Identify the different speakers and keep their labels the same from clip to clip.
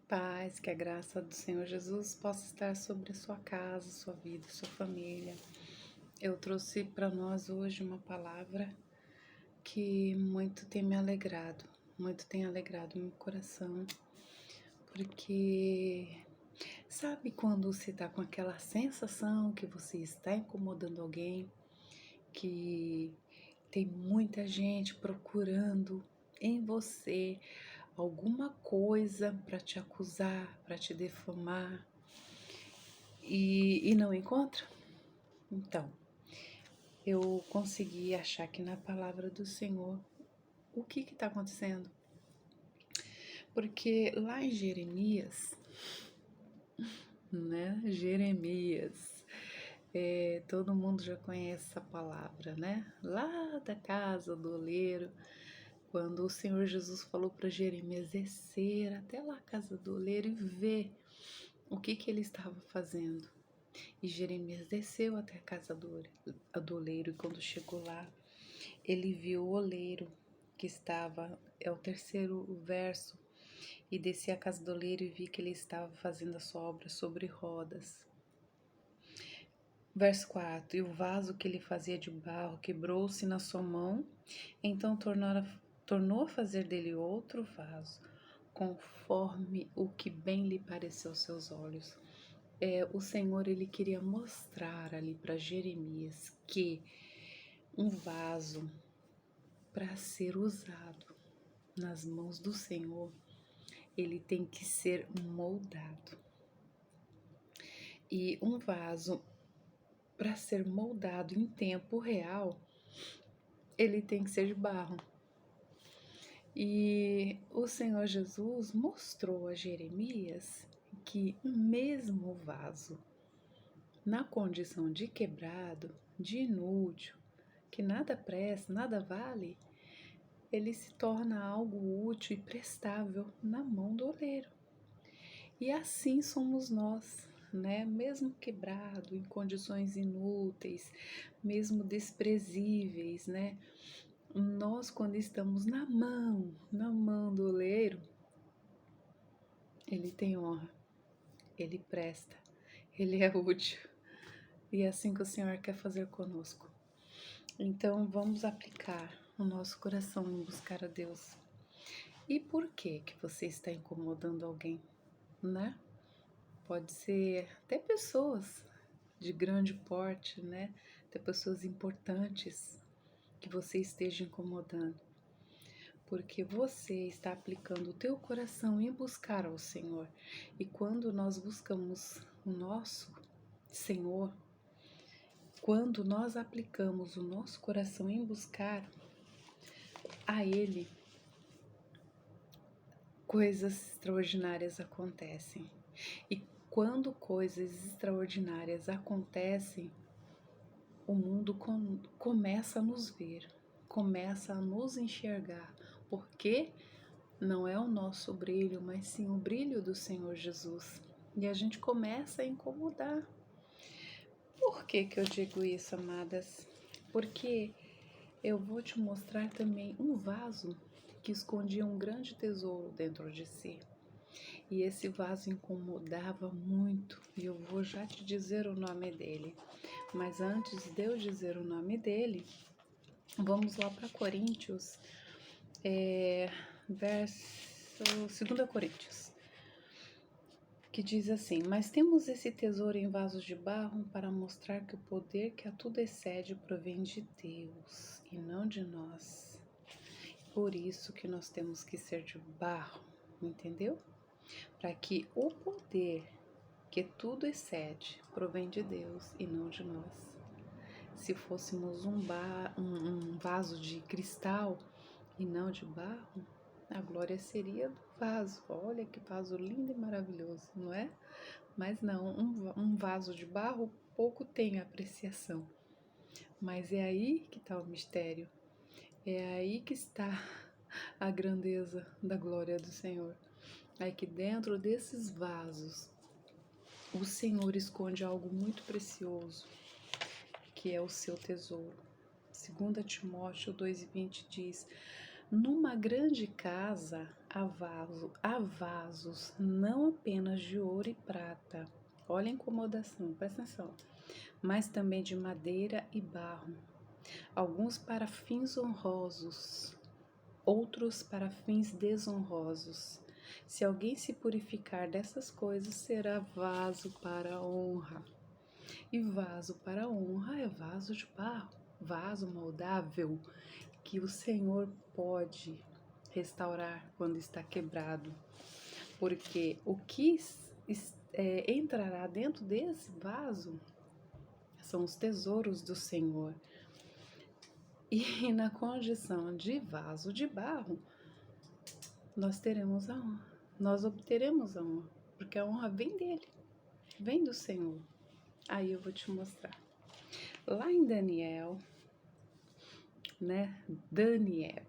Speaker 1: paz, que a graça do Senhor Jesus possa estar sobre a sua casa, sua vida, sua família. Eu trouxe para nós hoje uma palavra que muito tem alegrado meu coração, porque sabe quando você está com aquela sensação que você está incomodando alguém, que tem muita gente procurando em você alguma coisa para te acusar, para te defamar e não encontra? Então, eu consegui achar aqui na palavra do Senhor o que está acontecendo. Porque lá em Jeremias, né? Jeremias, todo mundo já conhece essa palavra, né? Lá da casa do oleiro, quando o Senhor Jesus falou para Jeremias descer até lá a casa do oleiro e ver o que ele estava fazendo. E Jeremias desceu até a casa do oleiro, e quando chegou lá, ele viu o oleiro que estava, é o terceiro verso, e desci à casa do oleiro e vi que ele estava fazendo a sua obra sobre rodas. Verso 4, e o vaso que ele fazia de barro quebrou-se na sua mão, então tornou a fazer dele outro vaso, conforme o que bem lhe pareceu aos seus olhos. O Senhor, ele queria mostrar ali para Jeremias que um vaso, para ser usado nas mãos do Senhor, ele tem que ser moldado. E um vaso, para ser moldado em tempo real, ele tem que ser de barro. E o Senhor Jesus mostrou a Jeremias que o mesmo vaso, na condição de quebrado, de inútil, que nada presta, nada vale, ele se torna algo útil e prestável na mão do oleiro. E assim somos nós, né? Mesmo quebrado, em condições inúteis, mesmo desprezíveis, né? Nós, quando estamos na mão do oleiro, ele tem honra, ele presta, ele é útil. E é assim que o Senhor quer fazer conosco. Então, vamos aplicar o nosso coração em buscar a Deus. E por que você está incomodando alguém, né? Pode ser até pessoas de grande porte, né? Até pessoas importantes que você esteja incomodando. Porque você está aplicando o teu coração em buscar ao Senhor. E quando nós buscamos o nosso Senhor, quando nós aplicamos o nosso coração em buscar a Ele, coisas extraordinárias acontecem. E quando coisas extraordinárias acontecem, o mundo começa a nos ver, começa a nos enxergar, porque não é o nosso brilho, mas sim o brilho do Senhor Jesus. E a gente começa a incomodar. Por que eu digo isso, amadas? Porque eu vou te mostrar também um vaso que escondia um grande tesouro dentro de si. E esse vaso incomodava muito, e eu vou já te dizer o nome dele. Mas antes de eu dizer o nome dele, vamos lá para Coríntios, verso 2 Coríntios, que diz assim: mas temos esse tesouro em vasos de barro para mostrar que o poder que a tudo excede provém de Deus e não de nós. Por isso que nós temos que ser de barro, entendeu? Para que o poder que tudo excede provém de Deus e não de nós. Se fôssemos um vaso de cristal e não de barro, a glória seria do vaso. Olha que vaso lindo e maravilhoso, não é? Mas não, um vaso de barro pouco tem apreciação. Mas é aí que está o mistério. É aí que está a grandeza da glória do Senhor. É que dentro desses vasos, o Senhor esconde algo muito precioso, que é o seu tesouro. 2 Timóteo 2,20 diz: numa grande casa há vasos não apenas de ouro e prata, olha a incomodação, presta atenção, mas também de madeira e barro, alguns para fins honrosos, outros para fins desonrosos. Se alguém se purificar dessas coisas, será vaso para a honra. E vaso para a honra é vaso de barro, vaso moldável, que o Senhor pode restaurar quando está quebrado. Porque o que entrará dentro desse vaso são os tesouros do Senhor. E na condição de vaso de barro, nós teremos a honra, nós obteremos a honra, porque a honra vem dele, vem do Senhor. Aí eu vou te mostrar. Lá em Daniel, Daniel,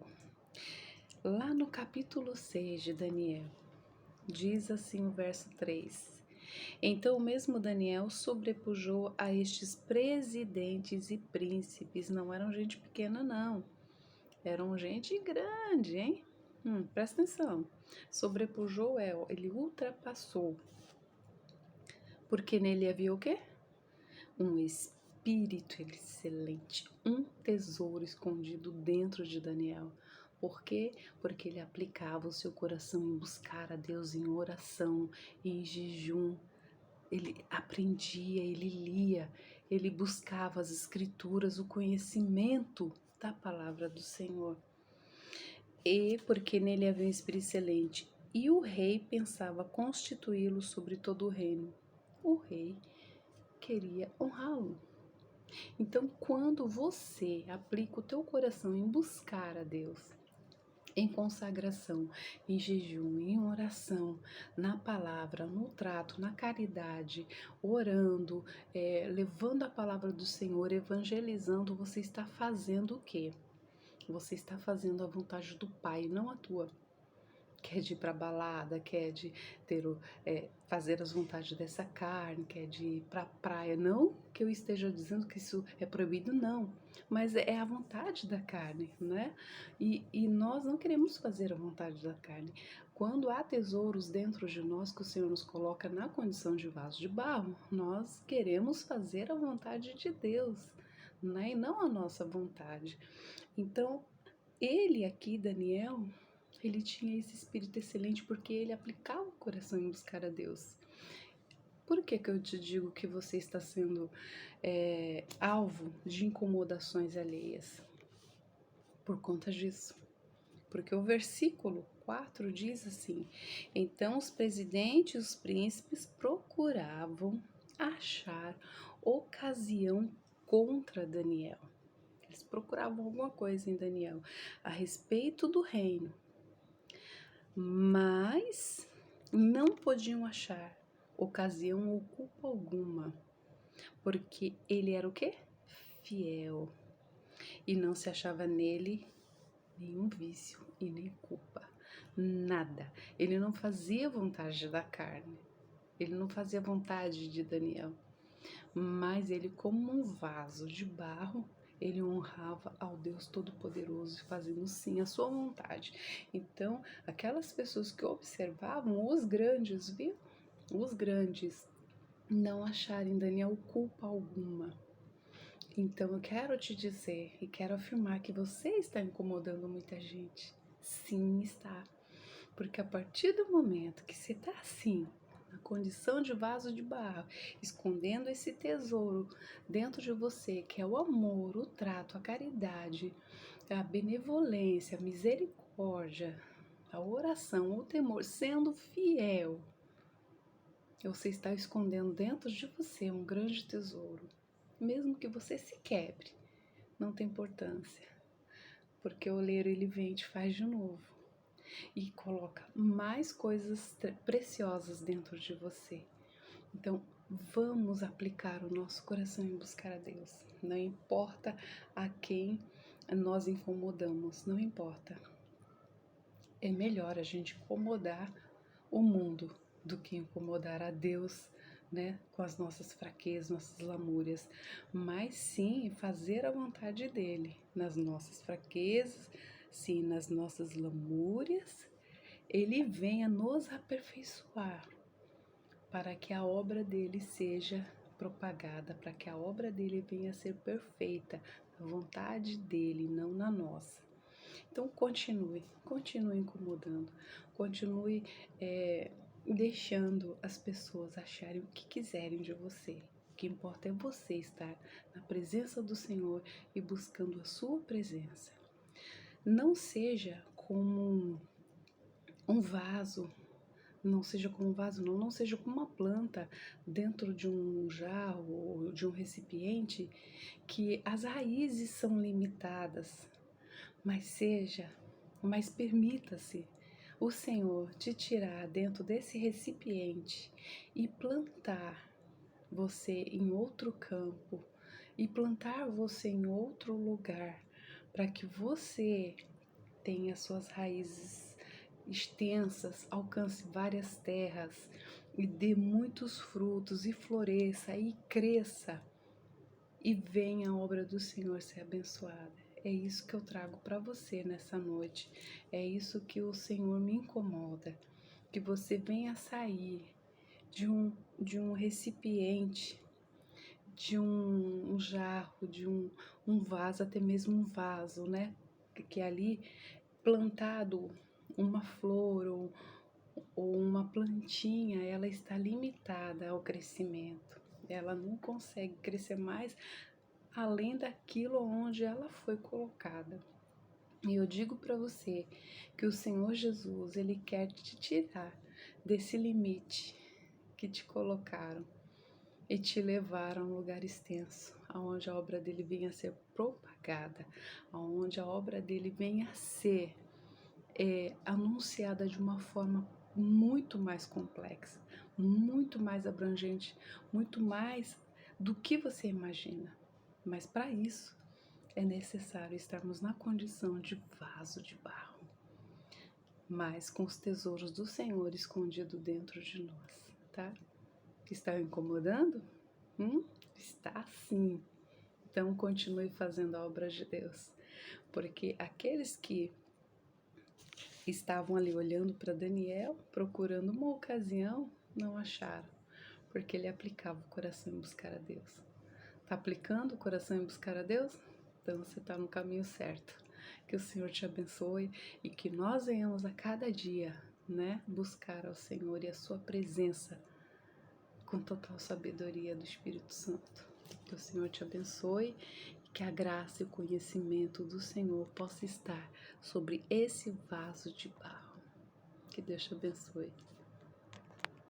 Speaker 1: lá no capítulo 6 de Daniel, diz assim o verso 3: Então o mesmo Daniel sobrepujou a estes presidentes e príncipes, não eram gente pequena não, eram gente grande, hein? Presta atenção, sobrepujou ele ultrapassou, porque nele havia o quê? Um espírito excelente, um tesouro escondido dentro de Daniel. Por quê? Porque ele aplicava o seu coração em buscar a Deus em oração, em jejum. Ele aprendia, ele lia, ele buscava as escrituras, o conhecimento da palavra do Senhor. E porque nele havia um espírito excelente, e o rei pensava constituí-lo sobre todo o reino. O rei queria honrá-lo. Então, quando você aplica o teu coração em buscar a Deus, em consagração, em jejum, em oração, na palavra, no trato, na caridade, orando, levando a palavra do Senhor, evangelizando, você está fazendo o quê? Você está fazendo a vontade do Pai, não a tua. Quer de ir para balada, quer de fazer as vontades dessa carne, quer de ir para a praia. Não que eu esteja dizendo que isso é proibido, não. Mas é a vontade da carne, né? E nós não queremos fazer a vontade da carne. Quando há tesouros dentro de nós que o Senhor nos coloca na condição de vaso de barro, nós queremos fazer a vontade de Deus, né? E não a nossa vontade. Então, ele aqui, Daniel, ele tinha esse espírito excelente porque ele aplicava o coração em buscar a Deus. Por que eu te digo que você está sendo alvo de incomodações alheias? Por conta disso. Porque o versículo 4 diz assim: Então os presidentes e os príncipes procuravam achar ocasião contra Daniel. Eles procuravam alguma coisa em Daniel a respeito do reino, mas não podiam achar ocasião ou culpa alguma, porque ele era o quê? Fiel, e não se achava nele nenhum vício e nem culpa, nada. Ele não fazia vontade da carne, ele não fazia vontade de Daniel, mas ele, como um vaso de barro, ele honrava ao Deus Todo-Poderoso, fazendo sim a sua vontade. Então, aquelas pessoas que observavam, os grandes, viu? Os grandes não acharem em Daniel culpa alguma. Então, eu quero te dizer e quero afirmar que você está incomodando muita gente. Sim, está. Porque a partir do momento que você está assim, na condição de vaso de barro, escondendo esse tesouro dentro de você, que é o amor, o trato, a caridade, a benevolência, a misericórdia, a oração, o temor, sendo fiel, você está escondendo dentro de você um grande tesouro. Mesmo que você se quebre, não tem importância, porque o oleiro ele vem e te faz de novo e coloca mais coisas preciosas dentro de você. Então, vamos aplicar o nosso coração em buscar a Deus. Não importa a quem nós incomodamos, não importa. É melhor a gente incomodar o mundo do que incomodar a Deus, né, com as nossas fraquezas, nossas lamúrias, mas sim fazer a vontade dele nas nossas fraquezas, sim, nas nossas lamúrias Ele venha nos aperfeiçoar para que a obra dele seja propagada, para que a obra dele venha a ser perfeita, na vontade dele, não na nossa. Então continue incomodando, continue deixando as pessoas acharem o que quiserem de você. O que importa é você estar na presença do Senhor e buscando a sua presença. Não seja como um vaso, não seja como um vaso, não seja como uma planta dentro de um jarro ou de um recipiente que as raízes são limitadas, mas permita-se o Senhor te tirar dentro desse recipiente e plantar você em outro campo e plantar você em outro lugar, para que você tenha suas raízes extensas, alcance várias terras e dê muitos frutos e floresça e cresça e venha a obra do Senhor ser abençoada. É isso que eu trago para você nessa noite. É isso que o Senhor me incomoda, que você venha sair de um recipiente, de um jarro, de um vaso, até mesmo um vaso, né? Que ali plantado uma flor ou uma plantinha, ela está limitada ao crescimento. Ela não consegue crescer mais além daquilo onde ela foi colocada. E eu digo para você que o Senhor Jesus, ele quer te tirar desse limite que te colocaram e te levar a um lugar extenso, aonde a obra dele venha a ser propagada, aonde a obra dele venha a ser anunciada de uma forma muito mais complexa, muito mais abrangente, muito mais do que você imagina. Mas para isso é necessário estarmos na condição de vaso de barro, mas com os tesouros do Senhor escondido dentro de nós, tá? Está incomodando? Está sim. Então continue fazendo a obra de Deus, porque aqueles que estavam ali olhando para Daniel, procurando uma ocasião, não acharam, porque ele aplicava o coração em buscar a Deus. Tá aplicando o coração em buscar a Deus? Então você está no caminho certo. Que o Senhor te abençoe e que nós venhamos a cada dia, né, buscar ao Senhor e a sua presença com total sabedoria do Espírito Santo. Que o Senhor te abençoe e que a graça e o conhecimento do Senhor possa estar sobre esse vaso de barro. Que Deus te abençoe.